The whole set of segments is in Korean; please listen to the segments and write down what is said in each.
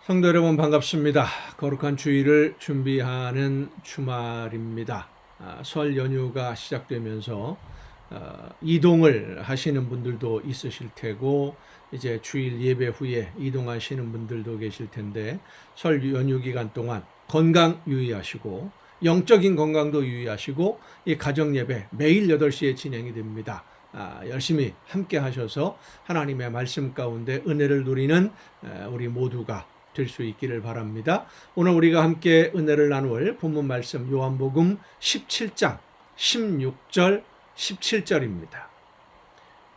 성도 여러분 반갑습니다. 거룩한 주일을 준비하는 주말입니다. 설 연휴가 시작되면서 이동을 하시는 분들도 있으실 테고 이제 주일 예배 후에 이동하시는 분들도 계실 텐데 설 연휴 기간 동안 건강 유의하시고 영적인 건강도 유의하시고 이 가정 예배 매일 8시에 진행이 됩니다. 열심히 함께 하셔서 하나님의 말씀 가운데 은혜를 누리는 우리 모두가 될 수 있기를 바랍니다. 오늘 우리가 함께 은혜를 나눌 본문 말씀 요한복음 17장 16절 17절입니다.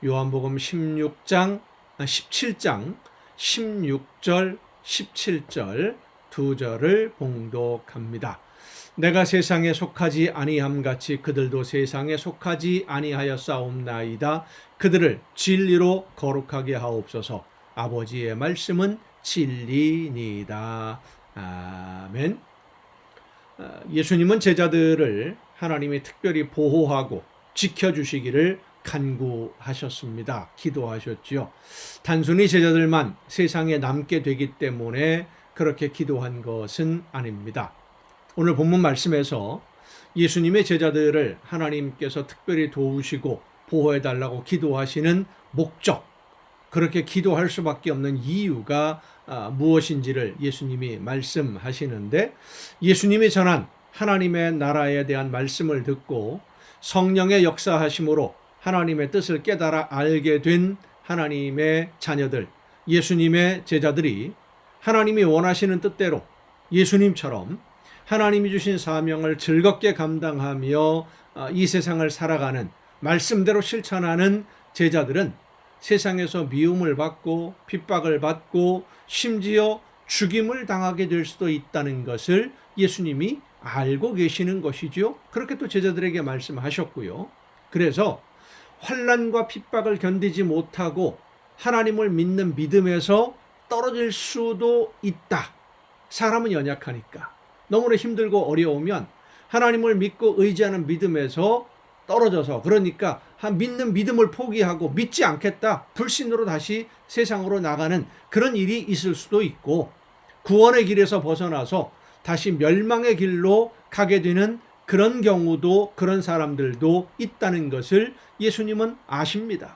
요한복음 17장 16절 17절 두 절을 봉독합니다. 내가 세상에 속하지 아니함 같이 그들도 세상에 속하지 아니하였사옵나이다. 그들을 진리로 거룩하게 하옵소서. 아버지의 말씀은 진리니이다. 아멘. 예수님은 제자들을 하나님이 특별히 보호하고 지켜주시기를 간구하셨습니다. 기도하셨지요. 단순히 제자들만 세상에 남게 되기 때문에 그렇게 기도한 것은 아닙니다. 오늘 본문 말씀에서 예수님의 제자들을 하나님께서 특별히 도우시고 보호해달라고 기도하시는 목적, 그렇게 기도할 수밖에 없는 이유가 무엇인지를 예수님이 말씀하시는데, 예수님이 전한 하나님의 나라에 대한 말씀을 듣고 성령의 역사하심으로 하나님의 뜻을 깨달아 알게 된 하나님의 자녀들, 예수님의 제자들이 하나님이 원하시는 뜻대로 예수님처럼 하나님이 주신 사명을 즐겁게 감당하며 이 세상을 살아가는, 말씀대로 실천하는 제자들은 세상에서 미움을 받고 핍박을 받고 심지어 죽임을 당하게 될 수도 있다는 것을 예수님이 알고 계시는 것이지요. 그렇게 또 제자들에게 말씀하셨고요. 그래서 환난과 핍박을 견디지 못하고 하나님을 믿는 믿음에서 떨어질 수도 있다. 사람은 연약하니까. 너무나 힘들고 어려우면 하나님을 믿고 의지하는 믿음에서 떨어져서, 그러니까 믿는 믿음을 포기하고 믿지 않겠다, 불신으로 다시 세상으로 나가는 그런 일이 있을 수도 있고, 구원의 길에서 벗어나서 다시 멸망의 길로 가게 되는 그런 경우도, 그런 사람들도 있다는 것을 예수님은 아십니다.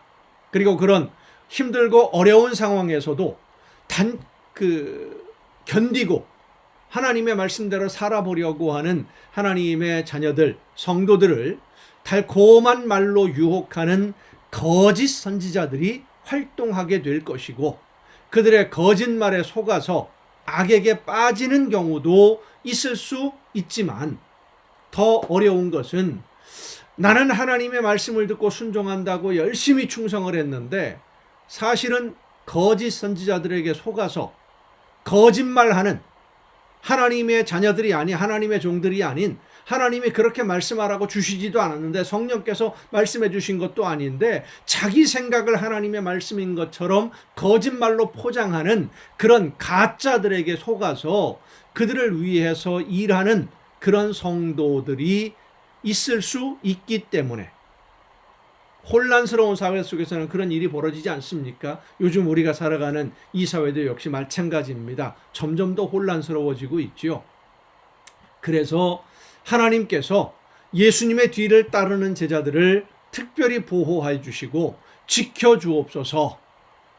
그리고 그런 힘들고 어려운 상황에서도 견디고 하나님의 말씀대로 살아보려고 하는 하나님의 자녀들, 성도들을 달콤한 말로 유혹하는 거짓 선지자들이 활동하게 될 것이고, 그들의 거짓말에 속아서 악에게 빠지는 경우도 있을 수 있지만, 더 어려운 것은 나는 하나님의 말씀을 듣고 순종한다고 열심히 충성을 했는데 사실은 거짓 선지자들에게 속아서 거짓말하는 하나님의 자녀들이 아닌, 하나님의 종들이 아닌, 하나님이 그렇게 말씀하라고 주시지도 않았는데 성령께서 말씀해 주신 것도 아닌데 자기 생각을 하나님의 말씀인 것처럼 거짓말로 포장하는 그런 가짜들에게 속아서 그들을 위해서 일하는 그런 성도들이 있을 수 있기 때문에 혼란스러운 사회 속에서는 그런 일이 벌어지지 않습니까? 요즘 우리가 살아가는 이 사회도 역시 마찬가지입니다. 점점 더 혼란스러워지고 있지요. 그래서 하나님께서 예수님의 뒤를 따르는 제자들을 특별히 보호해 주시고 지켜주옵소서.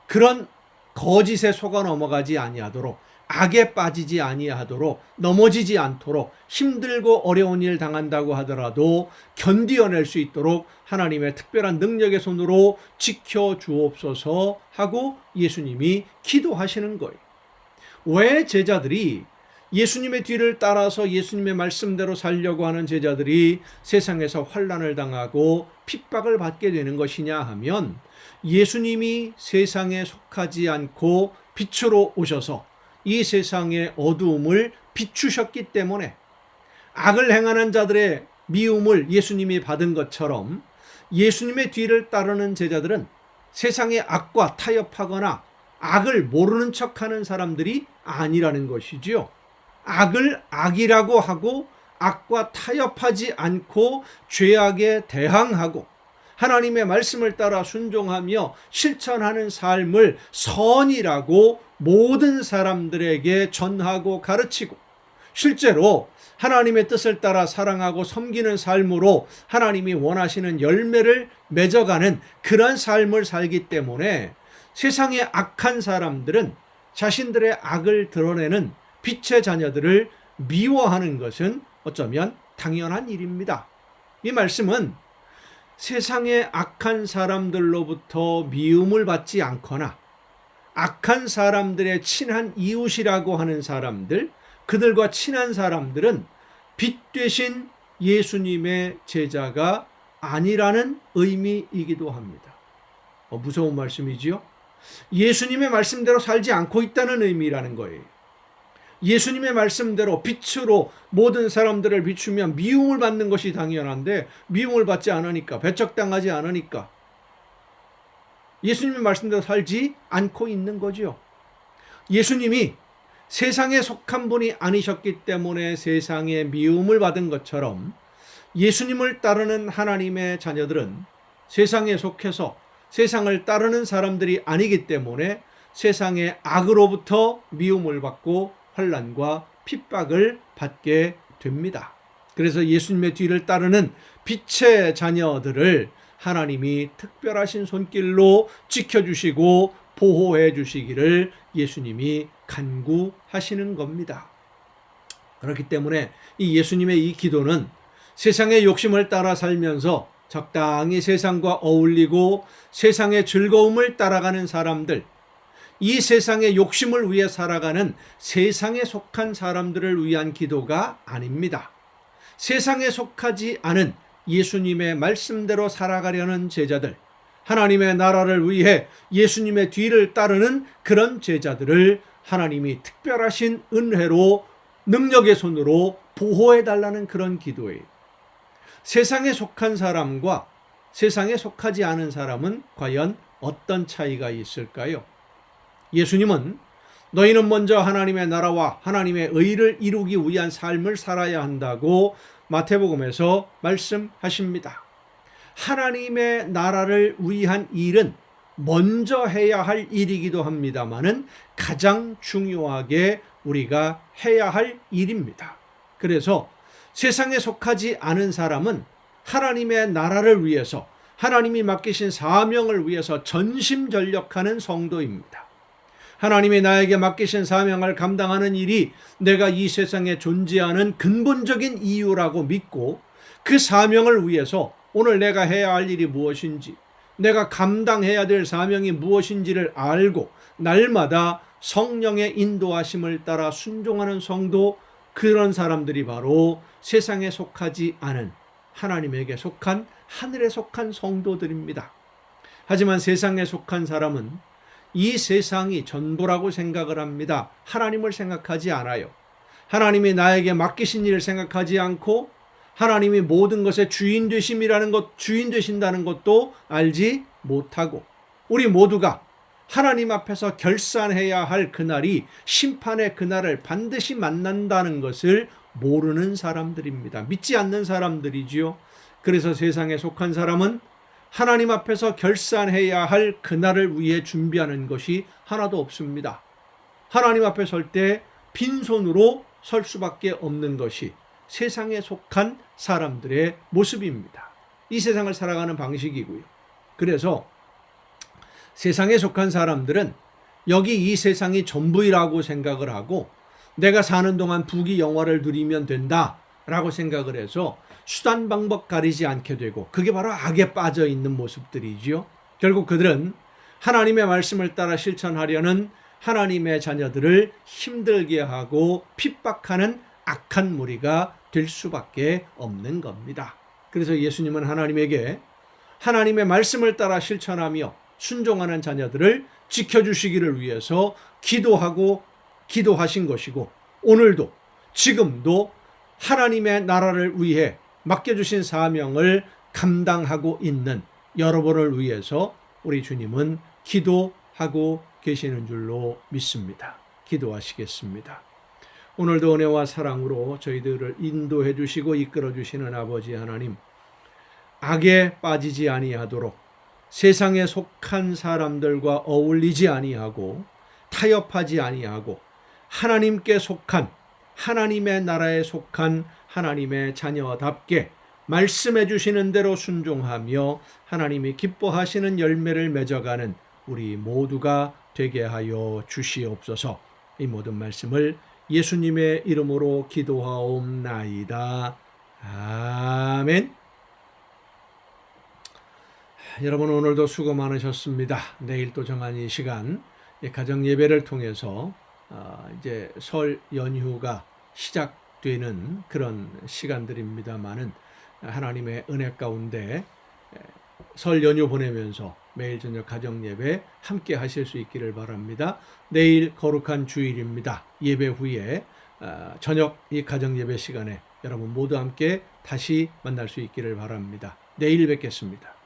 그런 거짓에 속아 넘어가지 아니하도록, 악에 빠지지 아니하도록, 넘어지지 않도록, 힘들고 어려운 일 당한다고 하더라도 견디어낼 수 있도록 하나님의 특별한 능력의 손으로 지켜주옵소서 하고 예수님이 기도하시는 거예요. 왜 제자들이, 예수님의 뒤를 따라서 예수님의 말씀대로 살려고 하는 제자들이 세상에서 환난을 당하고 핍박을 받게 되는 것이냐 하면, 예수님이 세상에 속하지 않고 빛으로 오셔서 이 세상의 어두움을 비추셨기 때문에, 악을 행하는 자들의 미움을 예수님이 받은 것처럼 예수님의 뒤를 따르는 제자들은 세상의 악과 타협하거나 악을 모르는 척하는 사람들이 아니라는 것이지요. 악을 악이라고 하고 악과 타협하지 않고 죄악에 대항하고 하나님의 말씀을 따라 순종하며 실천하는 삶을 선이라고 모든 사람들에게 전하고 가르치고, 실제로 하나님의 뜻을 따라 사랑하고 섬기는 삶으로 하나님이 원하시는 열매를 맺어가는 그런 삶을 살기 때문에 세상의 악한 사람들은 자신들의 악을 드러내는 빛의 자녀들을 미워하는 것은 어쩌면 당연한 일입니다. 이 말씀은 세상의 악한 사람들로부터 미움을 받지 않거나 악한 사람들의 친한 이웃이라고 하는 사람들, 그들과 친한 사람들은 빛 되신 예수님의 제자가 아니라는 의미이기도 합니다. 무서운 말씀이지요? 예수님의 말씀대로 살지 않고 있다는 의미라는 거예요. 예수님의 말씀대로 빛으로 모든 사람들을 비추면 미움을 받는 것이 당연한데, 미움을 받지 않으니까, 배척당하지 않으니까 예수님의 말씀대로 살지 않고 있는 거죠. 예수님이 세상에 속한 분이 아니셨기 때문에 세상에 미움을 받은 것처럼, 예수님을 따르는 하나님의 자녀들은 세상에 속해서 세상을 따르는 사람들이 아니기 때문에 세상의 악으로부터 미움을 받고 환난과 핍박을 받게 됩니다. 그래서 예수님의 뒤를 따르는 빛의 자녀들을 하나님이 특별하신 손길로 지켜주시고 보호해 주시기를 예수님이 간구하시는 겁니다. 그렇기 때문에 이 예수님의 이 기도는 세상의 욕심을 따라 살면서 적당히 세상과 어울리고 세상의 즐거움을 따라가는 사람들, 이 세상의 욕심을 위해 살아가는 세상에 속한 사람들을 위한 기도가 아닙니다. 세상에 속하지 않은 예수님의 말씀대로 살아가려는 제자들, 하나님의 나라를 위해 예수님의 뒤를 따르는 그런 제자들을 하나님이 특별하신 은혜로 능력의 손으로 보호해달라는 그런 기도예요. 세상에 속한 사람과 세상에 속하지 않은 사람은 과연 어떤 차이가 있을까요? 예수님은 너희는 먼저 하나님의 나라와 하나님의 의를 이루기 위한 삶을 살아야 한다고 마태복음에서 말씀하십니다. 하나님의 나라를 위한 일은 먼저 해야 할 일이기도 합니다만은 가장 중요하게 우리가 해야 할 일입니다. 그래서 세상에 속하지 않은 사람은 하나님의 나라를 위해서, 하나님이 맡기신 사명을 위해서 전심전력하는 성도입니다. 하나님이 나에게 맡기신 사명을 감당하는 일이 내가 이 세상에 존재하는 근본적인 이유라고 믿고, 그 사명을 위해서 오늘 내가 해야 할 일이 무엇인지, 내가 감당해야 될 사명이 무엇인지를 알고 날마다 성령의 인도하심을 따라 순종하는 성도, 그런 사람들이 바로 세상에 속하지 않은 하나님에게 속한, 하늘에 속한 성도들입니다. 하지만 세상에 속한 사람은 이 세상이 전부라고 생각을 합니다. 하나님을 생각하지 않아요. 하나님이 나에게 맡기신 일을 생각하지 않고 하나님이 모든 것의 주인 되신다는 것도 알지 못하고, 우리 모두가 하나님 앞에서 결산해야 할 그날이 심판의 그날을 반드시 만난다는 것을 모르는 사람들입니다. 믿지 않는 사람들이지요. 그래서 세상에 속한 사람은 하나님 앞에서 결산해야 할 그날을 위해 준비하는 것이 하나도 없습니다. 하나님 앞에 설 때 빈손으로 설 수밖에 없는 것이 세상에 속한 사람들의 모습입니다. 이 세상을 살아가는 방식이고요. 그래서 세상에 속한 사람들은 여기 이 세상이 전부이라고 생각을 하고, 내가 사는 동안 부귀 영화를 누리면 된다라고 생각을 해서 수단 방법 가리지 않게 되고, 그게 바로 악에 빠져 있는 모습들이지요. 결국 그들은 하나님의 말씀을 따라 실천하려는 하나님의 자녀들을 힘들게 하고 핍박하는 악한 무리가 될 수밖에 없는 겁니다. 그래서 예수님은 하나님에게 하나님의 말씀을 따라 실천하며 순종하는 자녀들을 지켜주시기를 위해서 기도하신 것이고, 오늘도 지금도 하나님의 나라를 위해 맡겨주신 사명을 감당하고 있는 여러분을 위해서 우리 주님은 기도하고 계시는 줄로 믿습니다. 기도하시겠습니다. 오늘도 은혜와 사랑으로 저희들을 인도해 주시고 이끌어 주시는 아버지 하나님, 악에 빠지지 아니하도록 세상에 속한 사람들과 어울리지 아니하고 타협하지 아니하고 하나님께 속한 하나님의 나라에 속한 하나님의 자녀답게 말씀해 주시는 대로 순종하며 하나님이 기뻐하시는 열매를 맺어가는 우리 모두가 되게 하여 주시옵소서. 이 모든 말씀을 예수님의 이름으로 기도하옵나이다. 아멘. 여러분, 오늘도 수고 많으셨습니다. 내일 또 정한 이 시간 가정 예배를 통해서 이제 설 연휴가 시작되는 그런 시간들입니다만은 하나님의 은혜 가운데 설 연휴 보내면서 매일 저녁 가정 예배 함께 하실 수 있기를 바랍니다. 내일 거룩한 주일입니다. 예배 후에 저녁 이 가정 예배 시간에 여러분 모두 함께 다시 만날 수 있기를 바랍니다. 내일 뵙겠습니다.